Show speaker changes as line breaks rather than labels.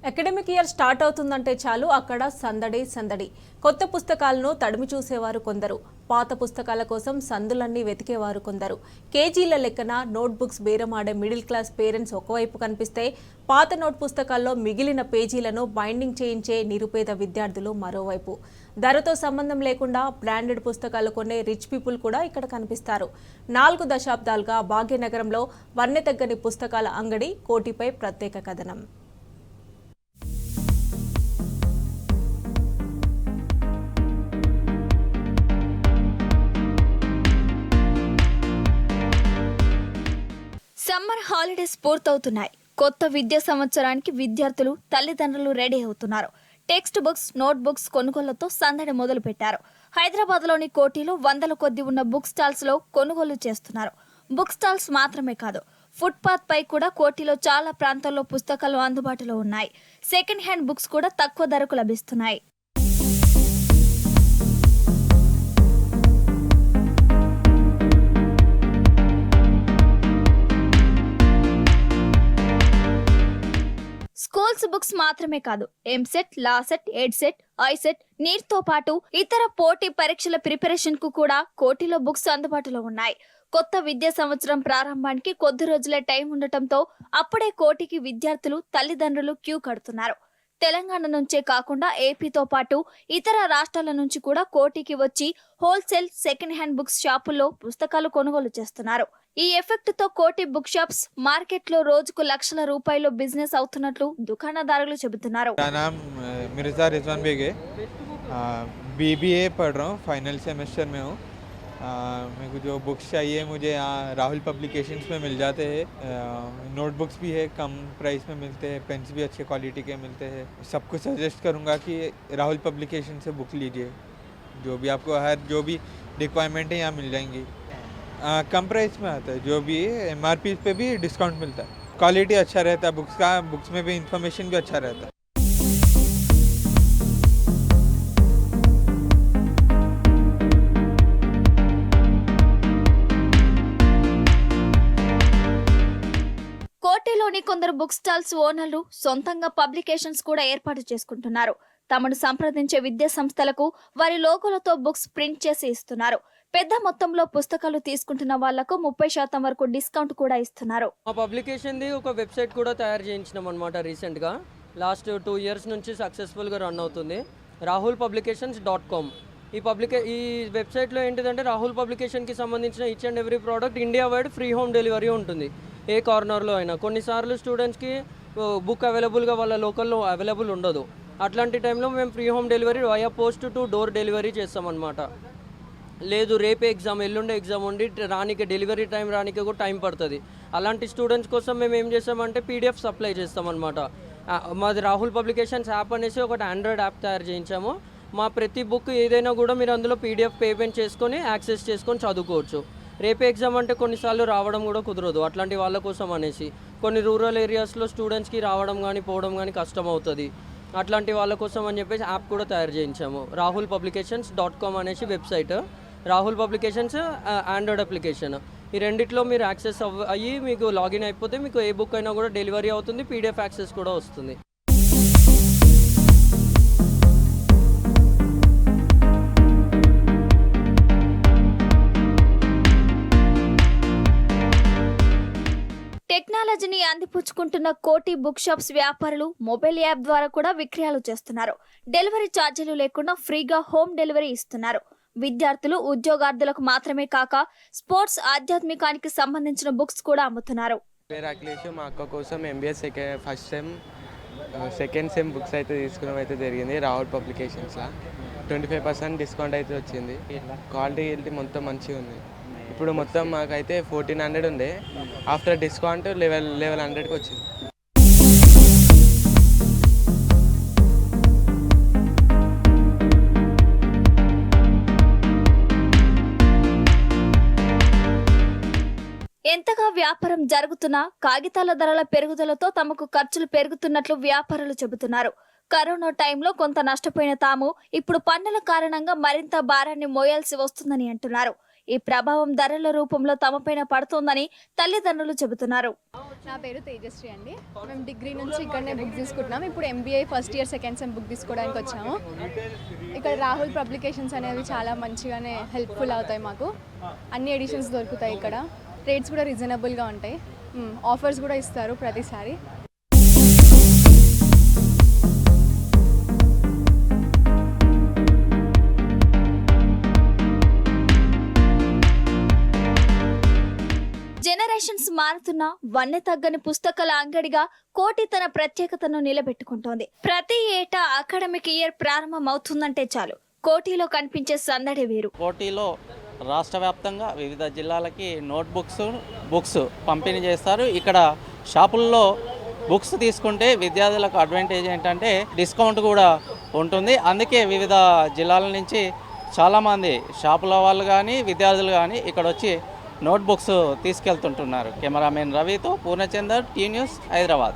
Academic year start అవుతుందంటే చాలు అక్కడ సందడి సందడి. కొత్త పుస్తకాలను తడిమి చూసేవారు కొందరు, పాత పుస్తకాల కోసం సందులన్నీ వెతికేవారు కొందరు. కేజీల లెక్కన నోట్బుక్స్ బేరమాడే మిడిల్ క్లాస్ పేరెంట్స్ ఒకవైపు కనిపిస్తే, పాత నోట్ పుస్తకాల్లో మిగిలిన పేజీలను బైండింగ్ చేయించే నిరుపేద విద్యార్థులు మరోవైపు. ధరతో సంబంధం లేకుండా బ్రాండెడ్ పుస్తకాలు కొనే రిచ్ పీపుల్ కూడా ఇక్కడ కనిపిస్తారు. 4 దశాబ్దాలుగా భాగ్యనగరంలో వన్నెతగ్గని పుస్తకాల అంగడి కోటిపై ప్రత్యేక కథనం.
సమ్మర్ హాలిడేస్ పూర్తవుతున్నాయి. కొత్త విద్యా సంవత్సరానికి విద్యార్థులు, తల్లిదండ్రులు రెడీ అవుతున్నారు. టెక్స్ట్ బుక్స్, నోట్ బుక్స్ కొనుగోళ్లతో సందడి మొదలు పెట్టారు. హైదరాబాద్లోని కోటిలో వందల కొద్ది ఉన్న బుక్ స్టాల్స్ లో కొనుగోలు చేస్తున్నారు. బుక్ స్టాల్స్ మాత్రమే కాదు, ఫుట్పాత్ పై కూడా కోటిలో చాలా ప్రాంతాల్లో పుస్తకాలు అందుబాటులో ఉన్నాయి. సెకండ్ హ్యాండ్ బుక్స్ కూడా తక్కువ ధరకు లభిస్తున్నాయి. స్కూల్స్ బుక్స్ మాత్రమే కాదు, ఎంసెట్, లాసెట్, ఎడ్సెట్, ఐసెట్, నీట్ తో పాటు ఇతర పోటీ పరీక్షల ప్రిపరేషన్ కు కూడా కోటిలో బుక్స్ అందుబాటులో ఉన్నాయి. కొత్త విద్యా సంవత్సరం ప్రారంభానికి కొద్ది రోజులే టైం ఉండటంతో అప్పుడే కోటికి విద్యార్థులు, తల్లిదండ్రులు క్యూ కడుతున్నారు. తెలంగాణ నుంచే కాకుండా ఏపీతో పాటు ఇతర రాష్ట్రాల నుంచి కూడా కోటికి వచ్చి హోల్సేల్, సెకండ్ హ్యాండ్ బుక్స్ షాపుల్లో పుస్తకాలు కొనుగోలు చేస్తున్నారు. ఈ ఎఫెక్ట్ తో కోటి బుక్ షాప్స్ మార్కెట్ లో రోజుకు లక్షల రూపాయలు బిజినెస్ అవుతున్నట్లు దుకాణదారులు చెబుతున్నారు.
मिर्ज़ा रिजवान बेगे बीबीए पढ़ रहा हूँ, फाइनल सेमेस्टर में हूँ। मेरे को जो बुक्स चाहिए मुझे यहाँ राहुल पब्लिकेशंस में मिल जाते हैं। नोटबुक्स भी है, कम प्राइस में मिलते हैं, पेन्स भी अच्छे क्वालिटी के मिलते हैं। सबको सजेस्ट करूँगा कि राहुल पब्लिकेशन से बुक लीजिए, जो भी आपको जो भी रिक्वायरमेंट है यहाँ मिल जाएंगी। कम प्राइस में आता है, जो भी MRP पे भी डिस्काउंट मिलता है। क्वालिटी अच्छा रहता है बुक्स का, बुक्स में भी इंफॉर्मेशन भी अच्छा रहता है।
కోటిలోని కొందరు బుక్ స్టాల్స్ ఓనర్లు సొంతంగా పబ్లికేషన్స్ కూడా ఏర్పాటు చేసుకుంటున్నారు. తమను సంప్రదించే విద్యా సంస్థలకు వారి లోగోలతో బుక్స్ ప్రింట్ చేసి ఇస్తున్నారు. పెద్ద మొత్తంలో పుస్తకాలు తీసుకుంటున్న వాళ్లకు 30% వరకు డిస్కౌంట్ కూడా ఇస్తున్నారు.
మా పబ్లికేషన్ ది ఒక వెబ్సైట్ కూడా తయారు చేయించినాం అనమాట. రీసెంట్గా లాస్ట్ 2 years నుంచి సక్సెస్ఫుల్గా రన్ అవుతుంది. rahulpublications.com. ఈ వెబ్సైట్లో ఏంటిదంటే రాహుల్ పబ్లికేషన్కి సంబంధించిన each and every product India wide free home delivery ఉంటుంది, ఏ కార్నర్లో అయినా. కొన్నిసార్లు స్టూడెంట్స్కి బుక్ అవైలబుల్గా వాళ్ళ లోకల్లో అవైలబుల్ ఉండదు. అట్లాంటి టైంలో మేము free home delivery via post to door delivery చేస్తామన్నమాట. లేదు రేపే ఎగ్జామ్, ఎల్లుండే ఎగ్జామ్ ఉండి రానికి డెలివరీ టైం రానికి కూడా టైం పడుతుంది. అలాంటి స్టూడెంట్స్ కోసం మేము ఏం చేస్తామంటే PDF సప్లై చేస్తామన్నమాట. మాది రాహుల్ పబ్లికేషన్స్ యాప్ అనేసి ఒకటి ఆండ్రాయిడ్ యాప్ తయారు చేయించాము. మా ప్రతి బుక్ ఏదైనా కూడా మీరు అందులో PDF పేమెంట్ చేసుకొని యాక్సెస్ చేసుకొని చదువుకోవచ్చు. రేపే ఎగ్జామ్ అంటే కొన్నిసార్లు రావడం కూడా కుదరదు. అట్లాంటి వాళ్ళ కోసం అనేసి కొన్ని రూరల్ ఏరియాస్లో స్టూడెంట్స్కి రావడం కానీ పోవడం కానీ కష్టం అవుతుంది. అట్లాంటి వాళ్ళ కోసం అని చెప్పేసి యాప్ కూడా తయారు చేయించాము. rahulpublications.com అనేసి website, Rahul publications Android application. ఈ రెండిట్లో మీరు యాక్సెస్ అయ్యి మీకు లాగిన్ అయిపోతే మీకు ఏ బుక్ అయినా కూడా డెలివరీ అవుతుంది, PDF యాక్సెస్ కూడా వస్తుంది.
టెక్నాలజీని అందిపుచ్చుకుంటున్న కోటి బుక్ షాప్స్ వ్యాపారులు మొబైల్ యాప్ ద్వారా కూడా విక్రయాలు చేస్తున్నారు. డెలివరీ ఛార్జీలు లేకుండా ఫ్రీగా హోమ్ డెలివరీ ఇస్తున్నారు. విద్యార్థులు, ఉద్యోగార్థులకు మాత్రమే కాక స్పోర్ట్స్, ఆధ్యాత్మికానికి సంబంధించిన బుక్స్ కూడా అమ్ముతున్నారు.
పేరు అఖిలేష్. మా అక్క కోసం MBA first sem, second sem books అయితే తీసుకోవడం అయితే జరిగింది. రాహుల్ పబ్లికేషన్స్లో 25% డిస్కౌంట్ అయితే వచ్చింది. క్వాలిటీ మొత్తం మంచిగా ఉంది. ఇప్పుడు మొత్తం మాకైతే 1400 ఉండే, ఆఫ్టర్ డిస్కౌంట్ లెవెల్ 100కి వచ్చింది.
ఎంతగా వ్యాపారం జరుగుతున్నా కాగితాల ధరల పెరుగుదలతో తమకు ఖర్చులు పెరుగుతున్నట్లు వ్యాపారులు చెబుతున్నారు. కరోనా టైంలో కొంత నష్టపోయిన తాము ఇప్పుడు పన్నుల కారణంగా మరింత భారాన్ని మోయాల్సి వస్తుందని అంటున్నారు. ఈ ప్రభావం ధరల రూపంలో తమపైన పడుతోందని తల్లిదండ్రులు చెబుతున్నారు.
నా పేరు తేజశ్రీ అండి. మేము డిగ్రీ నుంచి ఇక్కడనే బుక్ తీసుకుంటున్నాం. ఇప్పుడు MBA first year second sem book తీసుకోవడానికి వచ్చాము. ఇక్కడ రాహుల్ పబ్లికేషన్స్ అనేవి చాలా మంచిగానే హెల్ప్ఫుల్ అవుతాయి మాకు. అన్ని ఎడిషన్స్ దొరుకుతాయి ఇక్కడ. రేట్స్ కూడా రీజనబుల్గా ఉంటాయి. ఆఫర్స్ కూడా ఇస్తారు ప్రతిసారి.
జనరేషన్స్ మారుతున్న వన్నె తగ్గని పుస్తకాల అంగడిగా కోటి తన ప్రత్యేకతను నిలబెట్టుకుంటోంది. ప్రతి ఏటా అకాడమిక్ ఇయర్ ప్రారంభమవుతుందంటే చాలు కోటిలో కనిపించే సందడి వేరు.
కోటిలో రాష్ట్ర వ్యాప్తంగా వివిధ జిల్లాలకి బుక్స్ పంపిణీ చేస్తారు. ఇక్కడ షాపుల్లో బుక్స్ తీసుకుంటే విద్యార్థులకు అడ్వాంటేజ్ ఏంటంటే డిస్కౌంట్ కూడా ఉంటుంది. అందుకే వివిధ జిల్లాల నుంచి చాలామంది షాపుల వాళ్ళు కానీ విద్యార్థులు కానీ ఇక్కడ వచ్చి నోట్బుక్స్ తీసుకెళ్తుంటున్నారు. కెమెరామెన్ రవితో పూర్ణచందర్, టీ న్యూస్, హైదరాబాద్.